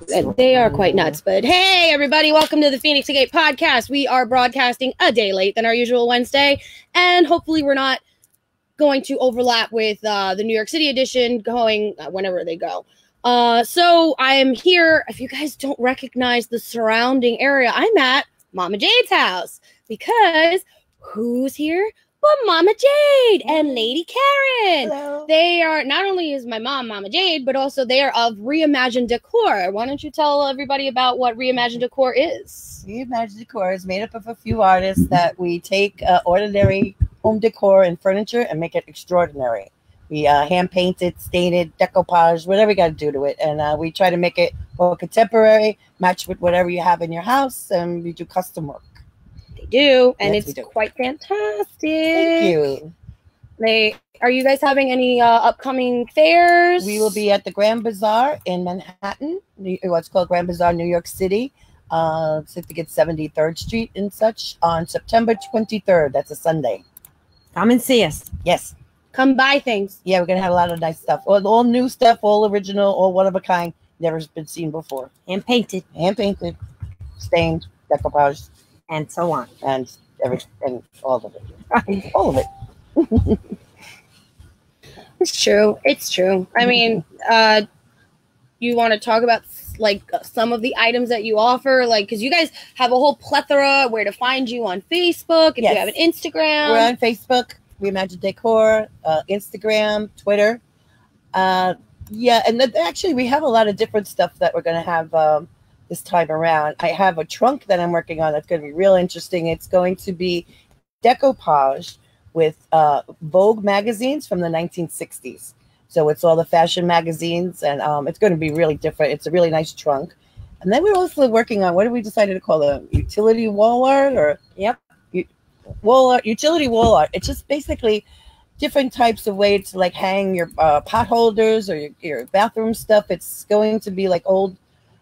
They are quite nuts. But hey, everybody, welcome to the Feinics Gate podcast. We are broadcasting a day late than our usual Wednesday, and hopefully we're not going to overlap with the New York City edition going whenever they go. So I am here. If you guys don't recognize the surrounding area, I'm at Mama Jades House because who's here? Well, Mama Jade and Lady Karen. Hello. They are, not only is my mom Mama Jade, but also they are of Reimagined Decor. Why don't you tell everybody about what Reimagined Decor is? Reimagined Decor is made up of a few artists that we take ordinary home decor and furniture and make it extraordinary. We hand paint it, stain it, decoupage, whatever you got to do to it. And we try to make it more contemporary, match with whatever you have in your house, and we do custom work. Do and yes, it's quite fantastic. Thank you. Are you guys having any upcoming fairs? We will be at the Grand Bazaar in Manhattan, what's called Grand Bazaar, New York City. I think it's 73rd Street and such on September 23rd. That's a Sunday. Come and see us. Yes. Come buy things. Yeah, we're gonna have a lot of nice stuff. All new stuff, all original, all one of a kind, never been seen before. Hand painted, stained, decoupage. And so on. And all of it. All of it. It's true. It's true. I mean, you want to talk about like some of the items that you offer? Like, because you guys have a whole plethora where to find you on Facebook. If you have an Instagram. We're on Facebook, Reimagined Decor, Instagram, Twitter. Yeah, and actually we have a lot of different stuff that we're going to have this time around. I have a trunk that I'm working on that's going to be real interesting. It's going to be decoupage with Vogue magazines from the 1960s. So it's all the fashion magazines, and it's going to be really different. It's a really nice trunk. And then we're also working on, what did we decided to call them? Utility wall art? Or wall art, utility wall art. It's just basically different types of ways to like hang your pot holders or your bathroom stuff. It's going to be like old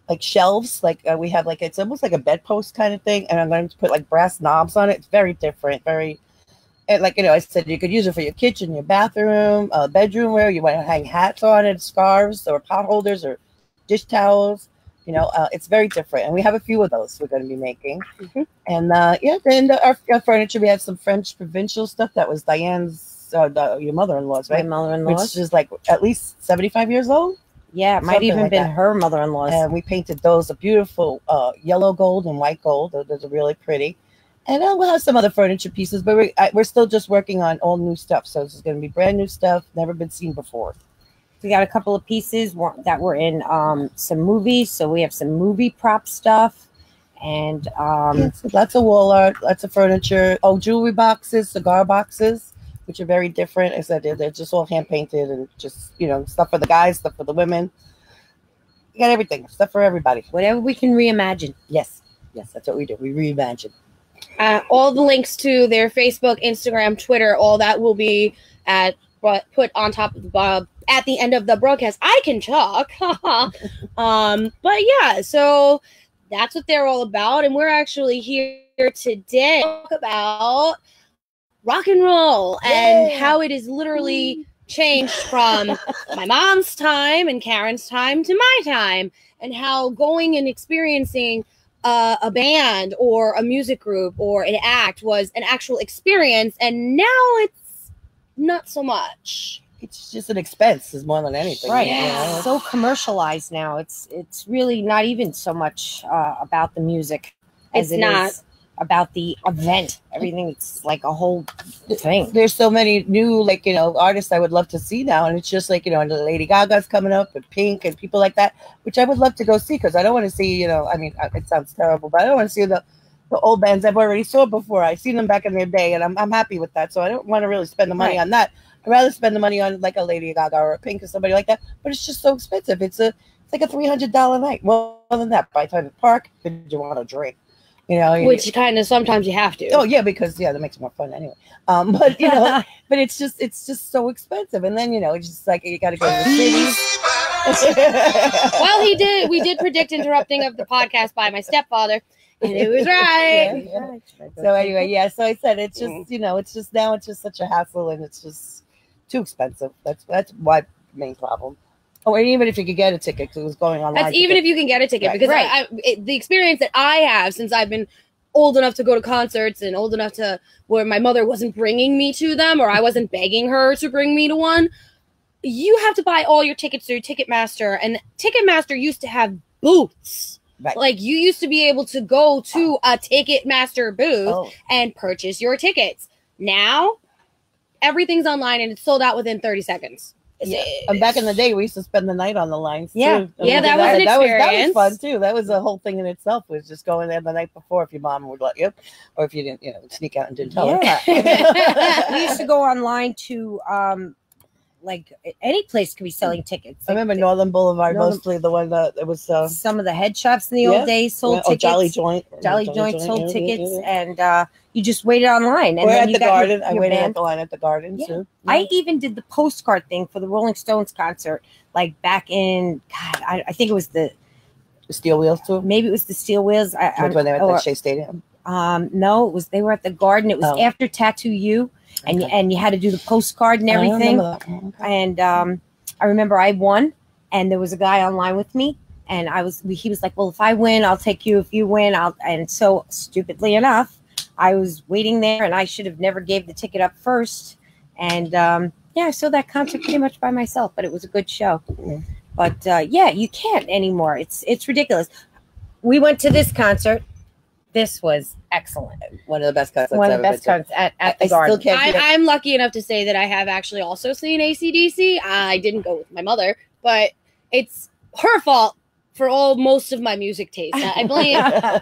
like shelves, like we have like, it's almost like a bedpost kind of thing, and I'm going to put like brass knobs on it. It's very different, very, and like, you know, I said you could use it for your kitchen, your bathroom, bedroom, where you want to hang hats on it, scarves or pot holders or dish towels. You know, it's very different, and we have a few of those we're going to be making. And yeah, then our furniture, we have some French provincial stuff that was Diane's, your mother-in-law's, right? My mother-in-law's, which is like at least 75 years old. Yeah, it might even like been her mother-in-law's. And we painted those a beautiful yellow gold and white gold. Those are really pretty. And then we'll have some other furniture pieces, but we're still just working on all new stuff. So this is going to be brand new stuff, never been seen before. We got a couple of pieces that were in some movies. So we have some movie prop stuff. And so lots of wall art, lots of furniture. Oh, jewelry boxes, cigar boxes, which are very different. As I said, they're just all hand painted and just, you know, stuff for the guys, stuff for the women. You got everything, stuff for everybody. Whatever we can reimagine. Yes, that's what we do. We reimagine. All the links to their Facebook, Instagram, Twitter, all that will be put on top of the at the end of the broadcast. I can talk. But yeah, so that's what they're all about, and we're actually here today to talk about rock and roll and how it is literally changed from my mom's time and Karen's time to my time, and how going and experiencing a band or a music group or an act was an actual experience, and now it's not so much. It's just an expense, is more than anything. Right. Yeah. It's so commercialized now. It's really not even so much about the music as it is about the event. Everything, it's like a whole thing. There's so many new, like, you know, artists I would love to see now, and it's just like, you know, and Lady Gaga's coming up and Pink and people like that, which I would love to go see, because I don't want to see, you know, I mean, it sounds terrible, but I don't want to see the old bands I've already saw before. I've seen them back in their day, and I'm happy with that, so I don't want to really spend the money on that. I'd rather spend the money on like a Lady Gaga or a Pink or somebody like that, but it's just so expensive. It's like a $300 night. More than that by the time the park, did you want to drink? You know, which kind of sometimes you have to. Oh yeah, because that makes it more fun anyway. But you know, but it's just so expensive, and then, you know, it's just like you got to go to the cities. Well, we did predict interrupting of the podcast by my stepfather, and it was right. Yeah. So anyway, yeah. So I said it's just, you know, it's just such a hassle, and it's just too expensive. That's my main problem. Oh, and even if you could get a ticket, because it was going online. That's even if you can get a ticket, Right. because Right. the experience that I have since I've been old enough to go to concerts and old enough to where my mother wasn't bringing me to them or I wasn't begging her to bring me to one, you have to buy all your tickets through Ticketmaster, and Ticketmaster used to have booths. Right. Like you used to be able to go to a Ticketmaster booth and purchase your tickets. Now everything's online and it's sold out within 30 seconds. Yeah. And back in the day, we used to spend the night on the lines. Yeah. Too. Yeah, that was an that experience. was fun too. That was a whole thing in itself. Was just going there the night before if your mom would let you, or if you didn't, sneak out and didn't tell her. We used to go online to like any place could be selling tickets. I remember Northern Boulevard, mostly the one that it was. Some of the head shops in the old days sold tickets. Jolly Joint. Jolly Joint sold tickets, and you just waited online. And or then at you the got Garden. your I waited band. at the line at the Garden too. Yeah. I even did the postcard thing for the Rolling Stones concert, like back in I think it was the Steel Wheels too. maybe it was the Steel Wheels. When they were at the Shea Stadium. No, they were at the Garden. It was after Tattoo You, and you had to do the postcard and everything. And I remember I won, and there was a guy online with me, and he was like, well, if I win, I'll take you. If you win, and so stupidly enough, I was waiting there, and I should have never gave the ticket up first. And I saw that concert pretty much by myself, but it was a good show. Yeah. But you can't anymore. It's ridiculous. We went to this concert. This was excellent. One of the best concerts. One of the best concerts at the Garden. I'm lucky enough to say that I have actually also seen AC/DC. I didn't go with my mother, but it's her fault for most of my music taste. I blame.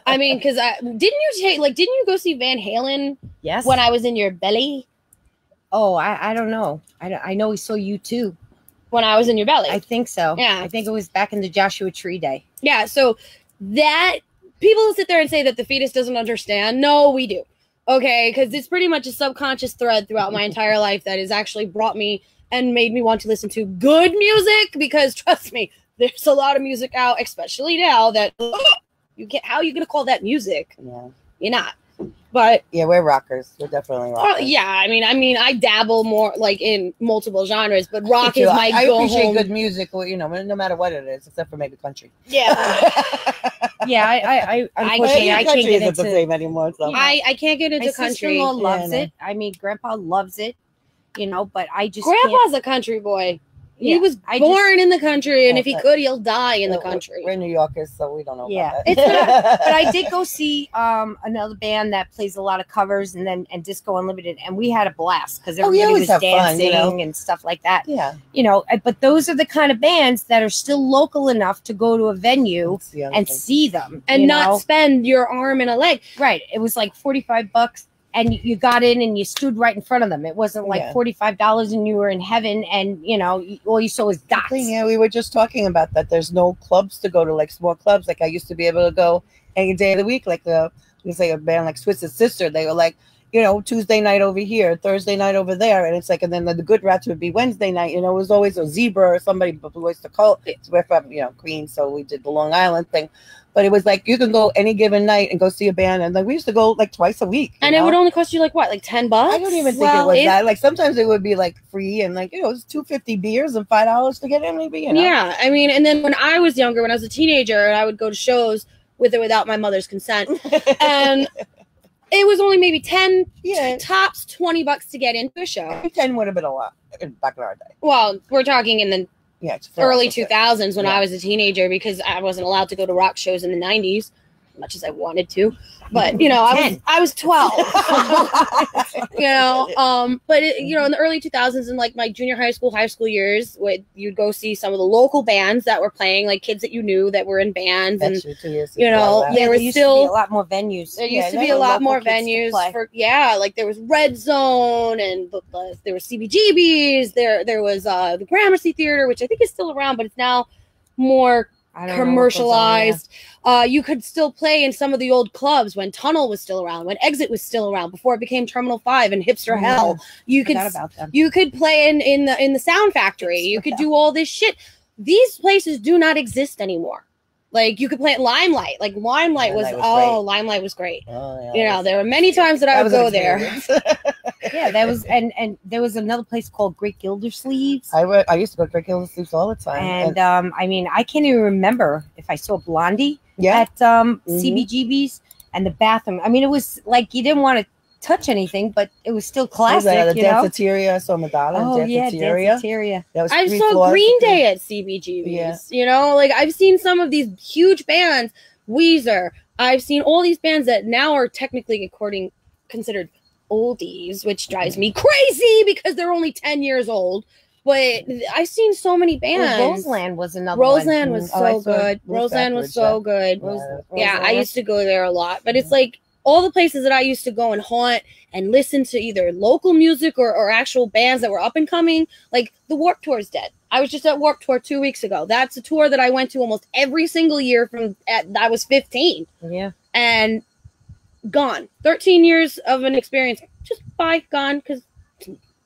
I mean, because didn't you go see Van Halen? Yes. When I was in your belly. Oh, I don't know. I know we saw you too. When I was in your belly. I think so. Yeah. I think it was back in the Joshua Tree day. Yeah. So that. People sit there and say that the fetus doesn't understand. No, we do. Okay, because it's pretty much a subconscious thread throughout my entire life that has actually brought me and made me want to listen to good music. Because trust me, there's a lot of music out, especially now, that you can't. How are you going to call that music? Yeah, you're not. But yeah, we're rockers. We're definitely rockers. Yeah, I mean, I dabble more like in multiple genres, but rock is my I go appreciate home. good music, no matter what it is, except for maybe country. Yeah, yeah. I can't get into the same anymore. So. I can't get into my country. sister-in-law loves it. I mean, Grandpa loves it. But I just Grandpa's a country boy. He was born in the country, and if he could, he'll die in the country. We're New Yorkers, so we don't know. Yeah, about that. but I did go see another band that plays a lot of covers and Disco Unlimited, and we had a blast because everybody was dancing and stuff like that. Yeah, but those are the kind of bands that are still local enough to go to a venue and see them and not spend your arm and a leg. Right. It was like $45. And you got in and you stood right in front of them. It wasn't like $45 and you were in heaven and, all you saw was dots. Yeah, we were just talking about that. There's no clubs to go to, like small clubs. Like I used to be able to go any day of the week. Like let's say a band like Switz's Sister. They were like, Tuesday night over here, Thursday night over there. And it's like, and then the good rats would be Wednesday night. It was always a Zebra or somebody who used to call it. We're from, Queens. So we did the Long Island thing. But it was like you can go any given night and go see a band, and like we used to go like twice a week. And it would only cost you like what, like $10? I don't even think it was that. Like sometimes it would be like free, and like it's $2.50 beers and $5 to get in, maybe. Yeah, I mean, and then when I was younger, when I was a teenager, and I would go to shows with or without my mother's consent, and it was only maybe 10, tops $20 to get into a show. 10 would have been a lot back in our day. Well, we're talking in the early 2000s when I was a teenager, because I wasn't allowed to go to rock shows in the 90s, much as I wanted to. But I was 12. But in the early 2000s, in like my junior high school years, you'd go see some of the local bands that were playing, like kids that you knew that were in bands, and there was still a lot more venues. There used to be a lot more venues for like there was Red Zone, and there was CBGB's. There was the Gramercy Theater, which I think is still around, but it's now more commercialized. You could still play in some of the old clubs when Tunnel was still around, when Exit was still around, before it became Terminal 5 and Hipster Hell. You could play in the Sound Factory. You could do all this shit. These places do not exist anymore. Like you could play at Limelight. Like Limelight was Limelight was great. Oh, yeah, there were many times that I would go there. Yeah, that was, and there was another place called Great Gildersleeves. I used to go to Great Gildersleeves all the time. And I mean, I can't even remember if I saw Blondie at CBGB's and the bathroom. I mean, it was like you didn't want to touch anything, but it was still classic. The Danceteria. I saw Madonna. Oh yeah, Danceteria. I saw Green Day at CBGB's. Yeah. You know, like I've seen some of these huge bands, Weezer. I've seen all these bands that now are technically considered oldies, which drives me crazy because they're only 10 years old. But I've seen so many bands. Well, Roseland was another Roseland one. Was so good. Roseland was so good. Yeah, I used to go there a lot. But it's like all the places that I used to go and haunt and listen to either local music or actual bands that were up and coming. Like the Warped Tour is dead. I was just at Warped Tour 2 weeks ago. That's a tour that I went to almost every single year I was 15. Yeah. And gone. 13 years of an experience. Just gone because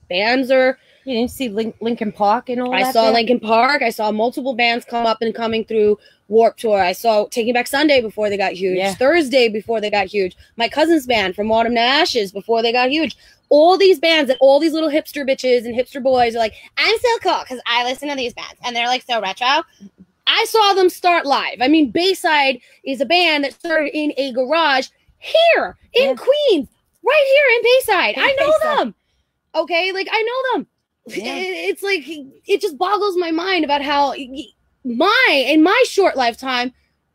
bands are... You didn't see Linkin Park and all that? I saw Linkin Park. I saw multiple bands come up and coming through Warped Tour. I saw Taking Back Sunday before they got huge. Yeah. Thursday before they got huge. My cousin's band From Autumn to Ashes before they got huge. All these bands that all these little hipster bitches and hipster boys are like, I'm so cool because I listen to these bands. And they're like so retro. I saw them start live. I mean, Bayside is a band that started in a garage here in Queens. Right here in Bayside. I know them. Okay? Like, I know them. Yeah. It's like it just boggles my mind about how in my short lifetime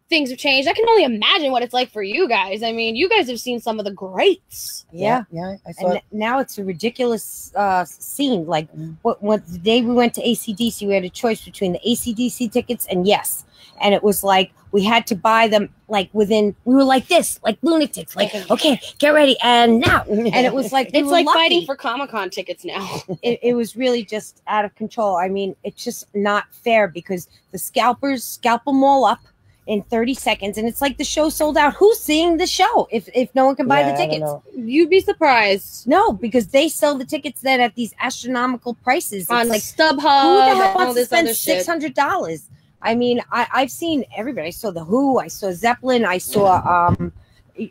things have changed. I can only imagine what it's like for you guys. I mean, you guys have seen some of the greats. Yeah. I saw and now it's a ridiculous scene. Like what the day we went to AC/DC, we had a choice between the AC/DC tickets and Yes, and it was like we had to buy them like we were like this, like lunatics, like okay, get ready and now, and it was like it's like lucky. Fighting for Comic-Con tickets now. It was really just out of control. I mean, it's just not fair because the scalpers scalp them all up in 30 seconds, and it's like the show sold out. Who's seeing the show if no one can buy the tickets? You'd be surprised. No, because they sell the tickets then at these astronomical prices. On it's like StubHub. Who the hell wants to spend $600? I mean, I've seen everybody. I saw The Who. I saw Zeppelin. I saw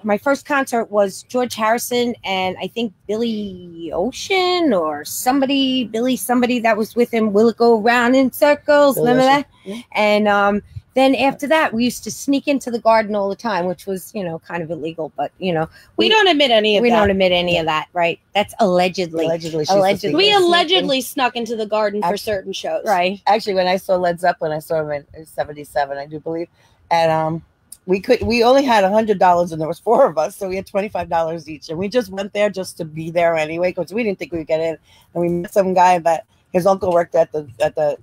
my first concert was George Harrison and I think Billy Ocean or somebody that was with him. Will It Go Round in Circles? Remember that? Yeah. And then after that, we used to sneak into the garden all the time, which was, kind of illegal. But, we don't admit any of that. We don't admit any of that, right? That's allegedly. We allegedly snuck into the garden for certain shows. Right. Actually, when I saw Led Zeppelin, I saw him in 77, I do believe. And we only had $100 and there was 4 of us. So we had $25 each. And we just went there just to be there anyway, because we didn't think we would get in. And we met some guy that his uncle worked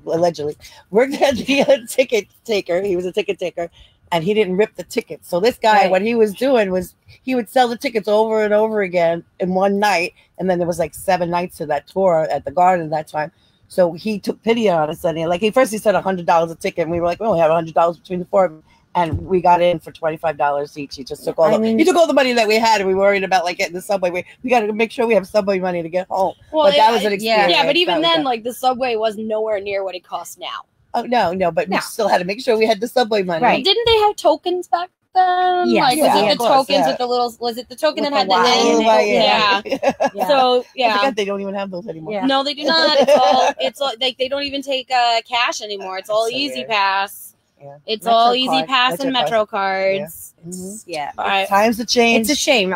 allegedly worked at the ticket taker. He was a ticket taker and he didn't rip the tickets. So this guy, what he was doing was he would sell the tickets over and over again in one night. And then there was like 7 nights to that tour at the garden that time. So he took pity on us. And he first said $100 a ticket. And we were like, we only have $100 between the 4 of them. And we got in for $25 each. He just took all he took all the money that we had, and we were worried about like getting the subway. We got to make sure we have subway money to get home. Well, but that was an experience. Yeah, but even then, like the subway was nowhere near what it costs now. Oh no, but we still had to make sure we had the subway money. Right? Didn't they have tokens back then? Yeah. Like, was it the tokens with the little? Was it the token that had the name? Yeah. So I forgot they don't even have those anymore. Yeah. No, they do not. It's all like they don't even take cash anymore. It's all Easy Pass. Yeah. It's Metro all Easy Pass and Metro cards. Yeah. Times have changed. It's a shame.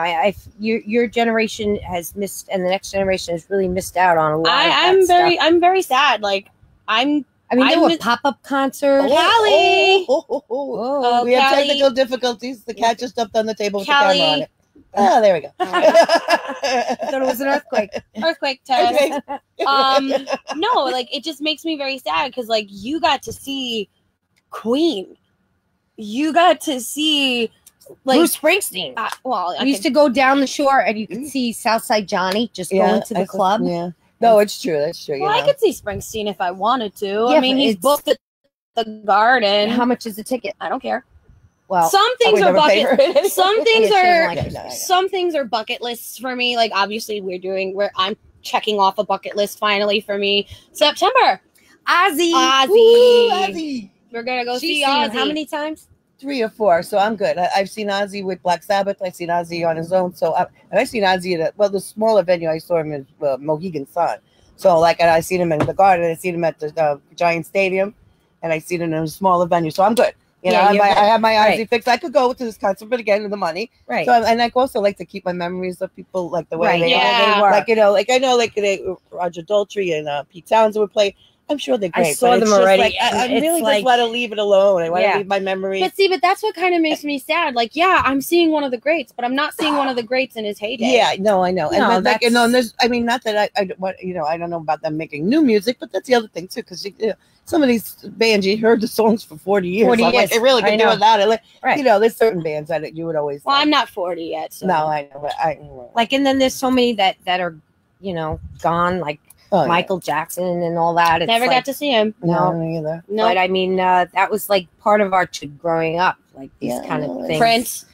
Your generation has missed, and the next generation has really missed out on a lot. I'm very sad. Like there were pop-up concerts. Callie. We have technical difficulties. The cat just jumped on the table with the camera on it. Oh, there we go. I thought it was an earthquake. Earthquake test. No, like it just makes me very sad because like you got to see Queen. You got to see like Bruce Springsteen. We used to go down the shore and you could see Southside Johnny just going to the club. Yeah. No, it's true. That's true. Well, I could see Springsteen if I wanted to. Yeah, I mean, he's booked at the garden. How much is the ticket? I don't care. Well, some things are bucket. Some things are bucket lists for me. Like obviously, I'm checking off a bucket list finally for me. September. Ozzy. Ozzy. We're gonna go see Ozzy. How many times? 3 or 4, so I'm good. I've seen Ozzy with Black Sabbath. I've seen Ozzy on his own. So, and I've seen Ozzy at the smaller venue. I saw him in Mohegan Sun. So, like, and I seen him in the Garden. I seen him at the Giant Stadium, and I seen him in a smaller venue. So I'm good. You know, I have my Ozzy fix. I could go to this concert, but again, the money. Right. So, and I also like to keep my memories of people like the way they were. Like, you know, like I know, like Roger Daltrey and Pete Townsend would play. I'm sure they're great. I saw them already. Like, I really just want to leave it alone. I want to leave my memories. But see, that's what kind of makes me sad. Like, yeah, I'm seeing one of the greats, but I'm not seeing one of the greats in his heyday. Yeah, no, I know. No, And like, you know, and there's, I mean, not that I don't know about them making new music, but that's the other thing too, because some of these bands you heard the songs for 40 years. 40 years. Like, it really could do without it. Like, right. You know, there's certain bands that you would always. Well, I'm not 40 yet. So. No, I know. But like, and then there's so many that are, you know, gone. Like. Michael Jackson and all that. It's never got to see him. No, me either. No, but I mean, that was like part of our growing up, like these kind of things. Prince.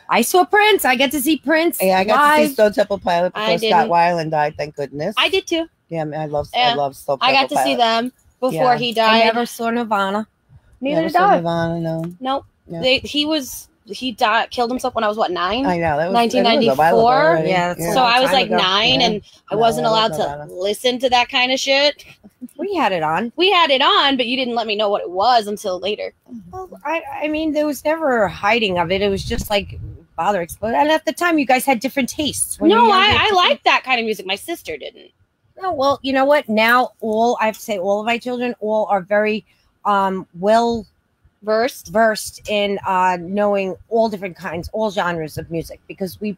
I saw Prince. I get to see Prince. Yeah, I got to see Stone Temple Pilots before Scott Weiland died. Thank goodness. I did too. Yeah, I mean, I love Stone Temple Pilots. I got to see them before he died. I never saw Nirvana. Neither did I. Nirvana, no. Nope. Yeah. He died, killed himself when I was 9? I know, that was 1994. Yeah, so I was like 9, and I wasn't allowed to listen to that kind of shit. We had it on. We had it on, but you didn't let me know what it was until later. Well, I mean, there was never hiding of it. It was just like bother explode. And at the time, you guys had different tastes. No, I liked that kind of music. My sister didn't. No, well, you know what? Now I have to say, all of my children are very well versed in knowing all different kinds, all genres of music, because we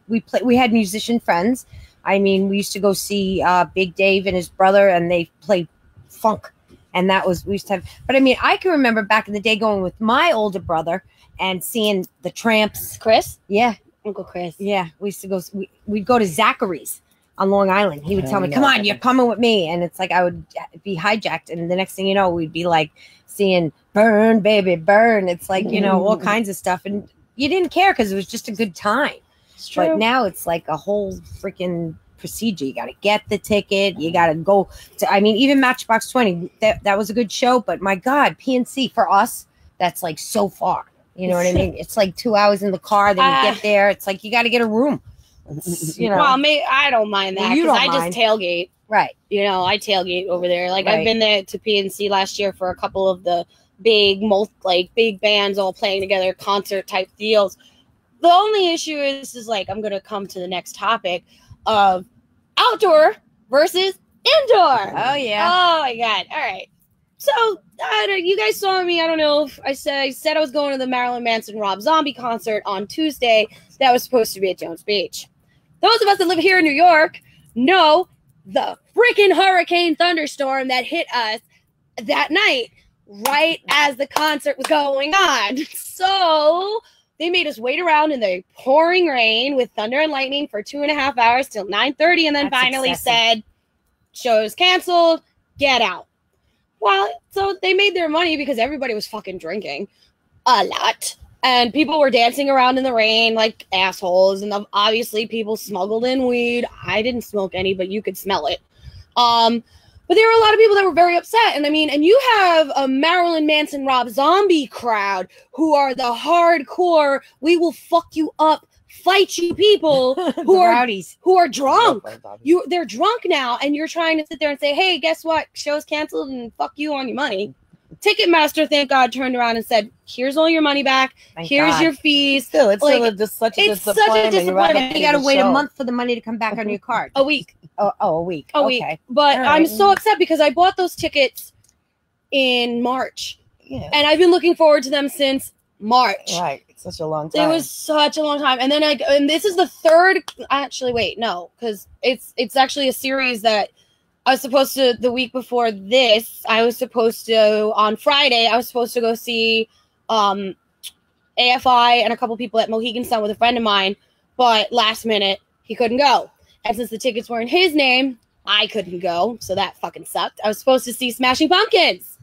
had musician friends. I mean, we used to go see Big Dave and his brother, and they played funk, and we used to have. But I mean, I can remember back in the day going with my older brother and seeing the Tramps. Chris, yeah, Uncle Chris, yeah. We used to go. We'd go to Zachary's on Long Island. He would tell me, "Come on, you're coming with me," and it's like I would be hijacked, and the next thing you know, we'd be like seeing Burn Baby Burn. It's like, you know, all kinds of stuff, and you didn't care because it was just a good time. It's true. But now it's like a whole freaking procedure. You got to get the ticket, you got to go to, I mean, even Matchbox 20, that was a good show, but my God, PNC for us, that's like so far, you know what I mean? It's like 2 hours in the car, then you get there, it's like you got to get a room. You know, well, I don't mind that because I just tailgate. Right. You know, I tailgate over there. Like, I've been there to PNC last year for a couple of the big bands all playing together, concert type deals. The only issue is like, I'm going to come to the next topic of outdoor versus indoor. Oh, yeah. Oh, my God. All right. So, you guys saw me. I don't know if I said I was going to the Marilyn Manson Rob Zombie concert on Tuesday. That was supposed to be at Jones Beach. Those of us that live here in New York know the freaking hurricane thunderstorm that hit us that night right as the concert was going on. So they made us wait around in the pouring rain with thunder and lightning for 2.5 hours till 9:30, and then finally said, show's canceled, get out. Well, so they made their money because everybody was fucking drinking a lot. And people were dancing around in the rain like assholes. And obviously people smuggled in weed. I didn't smoke any, but you could smell it. But there were a lot of people that were very upset. And I mean, and you have a Marilyn Manson Rob Zombie crowd who are the hardcore, we will fuck you up, fight you people who are rowdies, who are drunk. They're drunk now, and you're trying to sit there and say, hey, guess what? Show's canceled and fuck you on your money. Ticketmaster, thank God, turned around and said, here's all your money back. Here's your fees. Still, it's like, still such a disappointment. You got to wait a month for the money to come back on your card. A week. Oh, a week. A week. But I'm so upset because I bought those tickets in March. Yeah. And I've been looking forward to them since March. Right. It's such a long time. It was such a long time. And then and this is the third, actually, wait, no, because it's actually a series that I was supposed to, the week before this, I was supposed to, on Friday, I was supposed to go see AFI and a couple people at Mohegan Sun with a friend of mine, but last minute, he couldn't go. And since the tickets were in his name, I couldn't go, so that fucking sucked. I was supposed to see Smashing Pumpkins.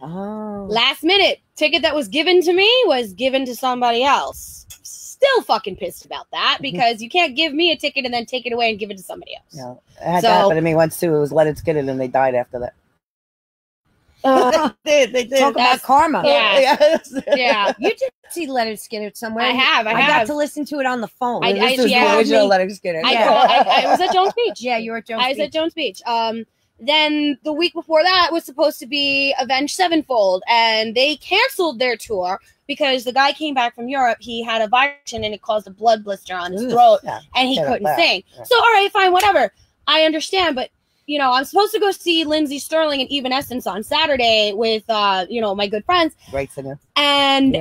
Oh. Last minute, ticket that was given to me was given to somebody else. Still fucking pissed about that because you can't give me a ticket and then take it away and give it to somebody else. Yeah, it had to happen to me once too. It was Let It Skin It and they died after that. They did. Talk about karma. Yeah. Yeah. You did see Leonard Skinner somewhere. I have. I got to listen to it on the phone. This is the original Leonard Skinner. I was at Jones Beach. Yeah, you were at Jones Beach. I was at Jones Beach. Then the week before that was supposed to be Avenged Sevenfold, and they canceled their tour because the guy came back from Europe. He had a virus and it caused a blood blister on his throat, and he couldn't sing. Yeah. So, all right, fine, whatever. I understand, but you know, I'm supposed to go see Lindsey Sterling and Evanescence on Saturday with you know, my good friends. Great singer. And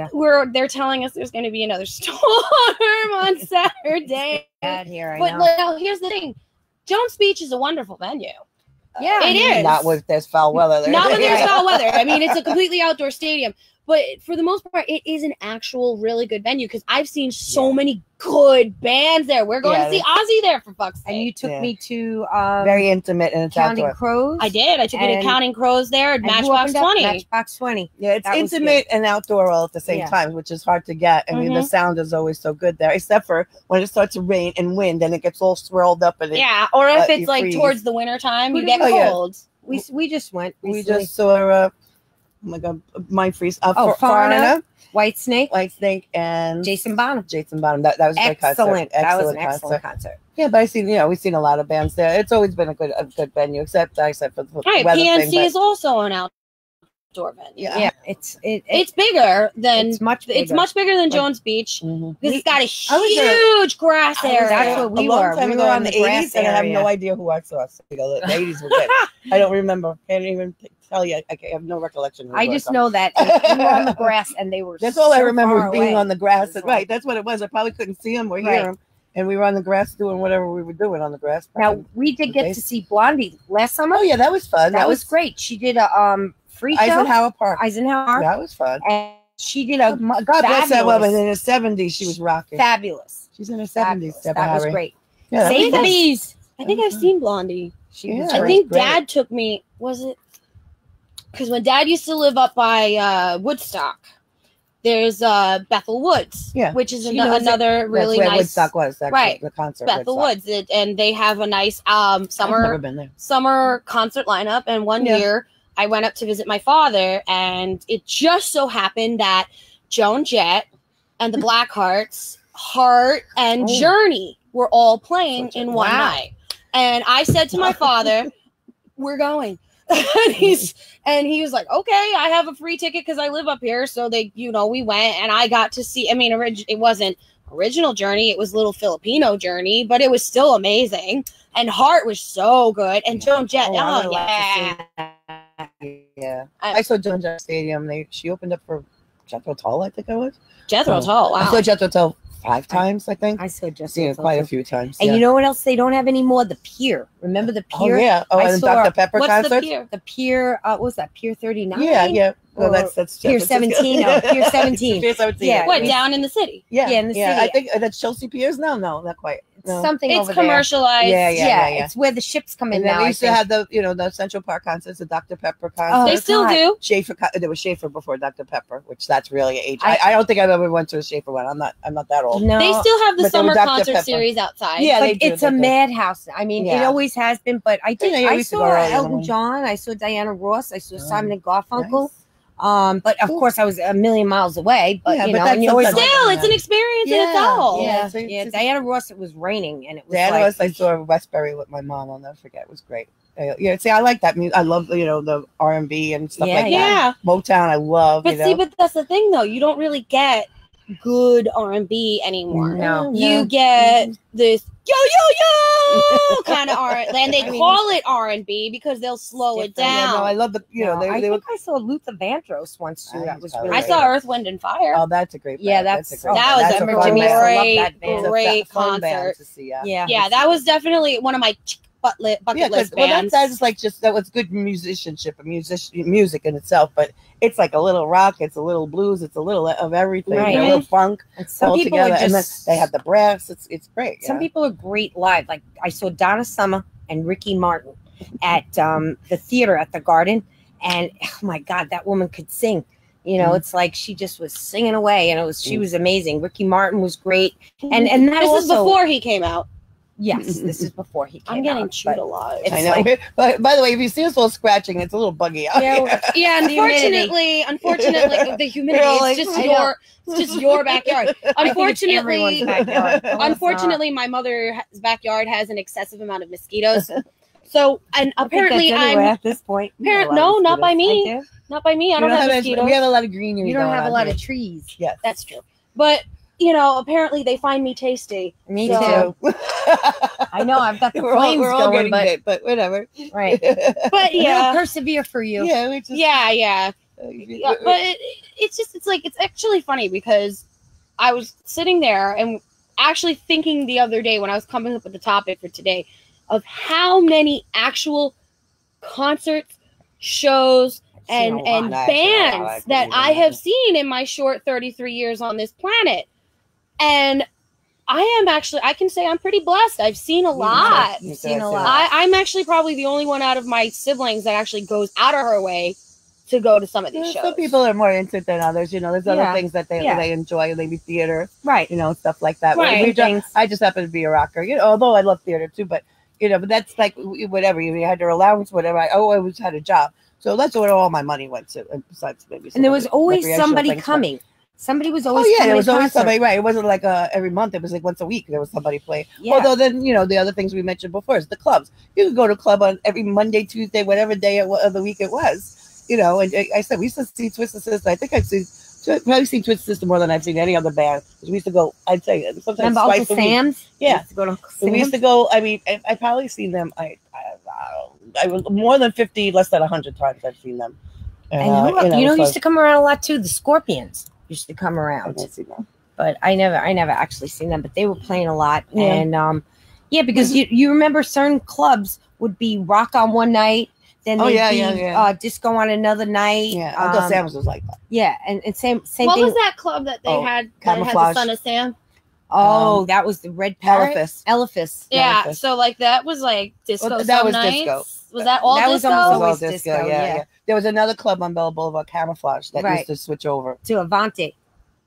they're telling us there's going to be another storm on Saturday. Bad here, but now here's the thing: Jones Beach is a wonderful venue. Yeah, it is. Not with there's foul weather. Not when there's foul weather. I mean, it's a completely outdoor stadium. But for the most part, it is an actual really good venue because I've seen so many good bands there. We're going to see Ozzy there, for fuck's sake. And you took me to very intimate and Counting Crows. I did. I took you to Counting Crows there at Matchbox 20. Matchbox 20. Yeah, it's intimate and outdoor all at the same time, which is hard to get. I mean, the sound is always so good there, except for when it starts to rain and wind, and it gets all swirled up. And or if it's like towards the winter time, you get cold. We just went. We just saw. Oh my God, Mind Freeze. Foreigner, Whitesnake, and Jason Bonham. That was a great concert. That was an excellent concert. Yeah, but we've seen a lot of bands there. It's always been a good venue, except for the weather PNC thing, is also an outdoor venue. Yeah, it's bigger than it's much bigger than Jones Beach because it's got a huge grass area. That's what we were. We were on the 80s, and I have no idea who I saw. The 80s were good. I don't remember. Can't even tell you. I have no recollection. I just know that we were on the grass, and they were. That's all I remember, being on the grass. Right, that's what it was. I probably couldn't see them or hear them. And we were on the grass doing whatever we were doing on the grass. Now, we did get to see Blondie last summer. Oh, yeah, that was fun. That was great. She did a free show. Eisenhower Park. That was fun. And she did a God bless that woman. In her 70s, she was rocking. Fabulous. She's in her 70s. That was great. Yeah, Save the bees. I think I've seen Blondie. I think Dad took me. Was it? Because when Dad used to live up by Woodstock, there's Bethel Woods, which is another really nice. Woodstock was the concert. Bethel Woods, and they have a nice summer concert lineup. And one year, I went up to visit my father, and it just so happened that Joan Jett and the Blackhearts, Heart, and Journey were all playing in one night. And I said to my father, "We're going." and he was like, "Okay, I have a free ticket because I live up here." So we went, and I got to see. I mean, it wasn't original Journey; it was Little Filipino Journey, but it was still amazing. And Heart was so good, and Joan Jett. I saw Joan Jett Stadium. She opened up for Jethro Tull, I think it was. Jethro Tull. Wow. I saw Jethro Tull 5 times, I think. I saw Jethro Tull quite a few times. And you know what else they don't have anymore? The Pier. Remember the Pier? Oh, yeah. Oh, and Dr. Pepper concert? The Pier? The Pier, what was that? Pier 39? Yeah. Well, that's Pier 17. No, Pier 17. Pier 17. Yeah. What, down in the city? Yeah, in the city. I think that's Chelsea Piers. No, not quite. No. Something it's over commercialized. There. Yeah. It's where the ships come in now. They used to have the Central Park concerts, the Dr. Pepper concert. Oh, they still do. Schaefer. There was Schaefer before Dr. Pepper, which that's really age. I don't think I've ever went to a Schaefer one. I'm not that old. No, they still have the summer concert series outside. Yeah, but it's a madhouse. I mean, it always has been. But I saw Elton John. I saw Diana Ross. I saw Simon and Garfunkel. Nice. But of course I was a million miles away, but and you always it's an experience in itself. Yeah. Diana Ross, it was raining and it was Diana Ross, I saw Westbury with my mom. I'll never forget. It was great. See, I like that music. I love, the R&B and stuff like that. Motown, I love. But but that's the thing though. You don't really get good R&B anymore. No. You get this yo kind of R&B, and they call it R&B because they'll slow it down. Yeah, no, I love the I saw Luther Vandross once too. That was really I saw Earth, Wind and Fire. Oh, that's a great band. Yeah, that was a great concert. To see, yeah, that was definitely one of my bucket list bands. That was good musicianship, music in itself, but it's like a little rock, it's a little blues, it's a little of everything, a little funk, and some all people together. Are just, and then they have the brass. It's great. Some people are great live. Like I saw Donna Summer and Ricky Martin at the theater at the Garden, and oh my God, that woman could sing. It's like she just was singing away, and she was amazing. Ricky Martin was great, and that this is before he came out. Yes, this is before he came I'm getting out, chewed but alive. it's I know. like- But by the way, if you see us all scratching, it's a little buggy out Yeah, here. Yeah, The unfortunately, the humidity. We're all It's like, just I your, it's just your backyard. I think it's everyone's Unfortunately, backyard. unfortunately, my mother's backyard has an excessive amount of mosquitoes. So, and I think apparently, that's anywhere I'm at this point. no, not by I me, do. not by me. I We don't have as- mosquitoes. we have a lot of greenery. You don't going have a on lot here. of trees. Yes, That's true. But you know, apparently they find me tasty. Me So- too. I know I've got the we're all, flames we're all going, getting bit, but whatever. right. But We'll yeah, persevere for you. Yeah, we just yeah. But it's like it's actually funny because I was sitting there and actually thinking the other day when I was coming up with the topic for today of how many actual concerts, shows, and bands that I have seen in my short 33 years on this planet. And I can say I'm pretty blessed. I've seen a lot. You've seen a lot. I'm actually probably the only one out of my siblings that actually goes out of her way to go to some of these shows. Some people are more into it than others. You know, there's other Yeah. things that they enjoy, maybe theater, Right. you know, stuff like that. Right. I just happen to be a rocker, you know, although I love theater too, but you know, but that's like whatever. You had your allowance, whatever. I always had a job. So that's where all my money went to, besides maybe. And there was always recreational somebody things, but- coming. Somebody was always Oh yeah, coming there was to always concert. somebody. Right, it wasn't like every month. It was like once a week. There was somebody playing. Yeah. Although then you know the other things we mentioned before is the clubs. You could go to a club on every Monday, Tuesday, whatever day of the week it was. You know, and I said we used to see Twisted Sister. I think I've probably seen Twisted Sister more than I've seen any other band. Because we used to go. I'd say sometimes Remember twice Uncle a week. Sam's? Yeah. We used to go to So we used to go. I mean, I probably seen them. I was more than 50, less than 100 times I've seen them. And who so- used to come around a lot too? The Scorpions used to come I around. didn't see them. But I never actually seen them, but they were playing a lot. Yeah. And because you remember certain clubs would be rock on one night, then Oh, they'd yeah. be disco on another night. Yeah, Uncle Sam's was like that. Yeah, and same What thing. was that club that they had that had the Camouflage. Son of Sam? Oh, that was the Red Parrot. Elephas. Elephas. Yeah, Elephas. so like that was like disco. Well, that some was nights. disco. Was that all That was disco? almost It was all always disco, disco, yeah. yeah. There was another club on Bella Boulevard, Camouflage, that Right. used to switch over. To Avante.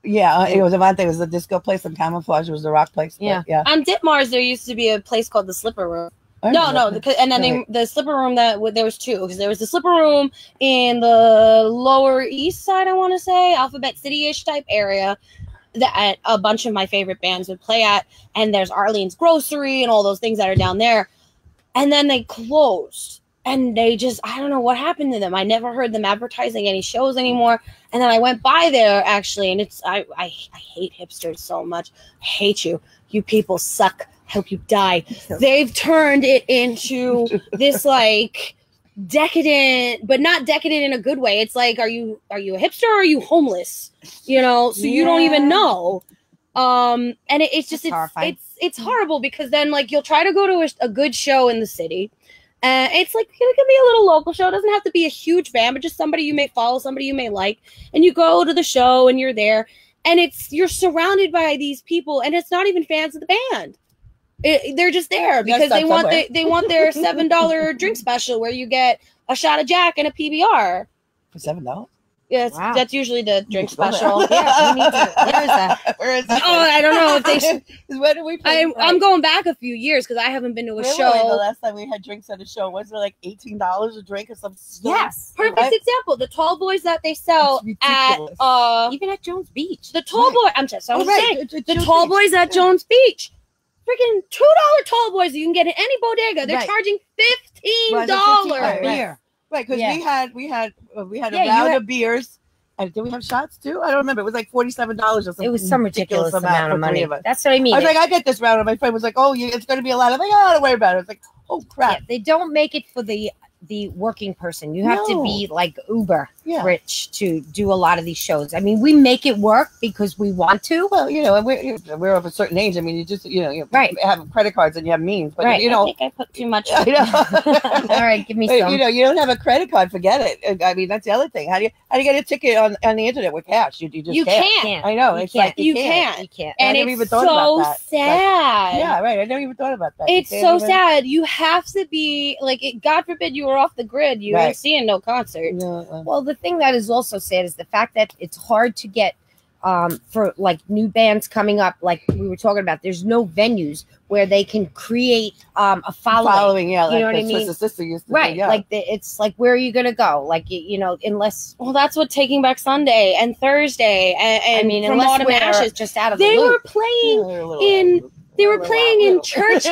Yeah, it was Avante. It was the disco place, and Camouflage was the rock place. Yeah. yeah. On Ditmars, there used to be a place called the Slipper Room. I No, remember. because and then Right. the Slipper Room there was two because there was the Slipper Room in the Lower East Side, I want to say, Alphabet City-ish type area that a bunch of my favorite bands would play at, and there's Arlene's Grocery and all those things that are down there, and then they closed. And they just, I don't know what happened to them. I never heard them advertising any shows anymore. And then I went by there actually, and I hate hipsters so much. I hate you. You people suck. Hope you die. They've turned it into this like decadent, but not decadent in a good way. It's like, are you a hipster or are you homeless? You know, so you don't even know. And it's just horrifying. it's horrible because then like you'll try to go to a good show in the city. It's like it can be a little local show. It doesn't have to be a huge band, but just somebody you may follow, somebody you may like. And you go to the show and you're there, and you're surrounded by these people, and it's not even fans of the band. They're just there because they want their $7 drink special where you get a shot of Jack and a PBR. For $7. Yeah, Wow. that's usually the drink special. Yeah, we need to. Where is that? Where is that? Oh, I don't know if they should. Where do we play? I'm going back a few years because I haven't been to a Where were we show. the last time we had drinks at a show? Was it like $18 a drink or something? Yes. Perfect Right? example. The tall boys that they sell It's at ridiculous. Even at Jones Beach. the tall Right. boy. I'm just Oh, saying right. the tall boys at Jones Beach. Freaking $2 tall boys you can get in any bodega. They're Right. charging Right, $15. right. Beer. Right, because Yeah. we had a Yeah, you round had- of beers. And did we have shots too? I don't remember. It was like $47 or something. It was some ridiculous amount of money. That's what I mean. I was like, I get this round, and my friend was like, "Oh, it's going to be a lot." I'm like, "Oh, don't worry about it." It's like, "Oh crap!" Yeah, they don't make it for the working person. You have to No. be like uber Yeah. rich to do a lot of these shows. I mean, we make it work because we want to. Well, you know, and we're of a certain age. I mean, you just you Right. have credit cards and you have means, but Right. you I know, think I put too much. I know. All right, give me But, some. you know, you don't have a credit card, forget it. I mean, that's the other thing. How do you get a ticket on the internet with cash? You just You can't. can't. I know. You It's can't. like You can't. can't. You can't. I And never it's even thought so about that. sad. Yeah, right. I never even thought about that. It's You so can't even- sad. You have to be like, God forbid you were off the grid. You ain't Right. seeing no concert. No, Well, the thing that is also sad is the fact that it's hard to get for like new bands coming up, like we were talking about, there's no venues where they can create a following. Yeah, you know like what I mean? Sister used to Right, do, yeah. like it's like, where are you gonna go? Like, you know, unless, well, that's what Taking Back Sunday and Thursday and I mean, From unless Autumn we're Ashes, just out of the they loop. were playing they were playing in church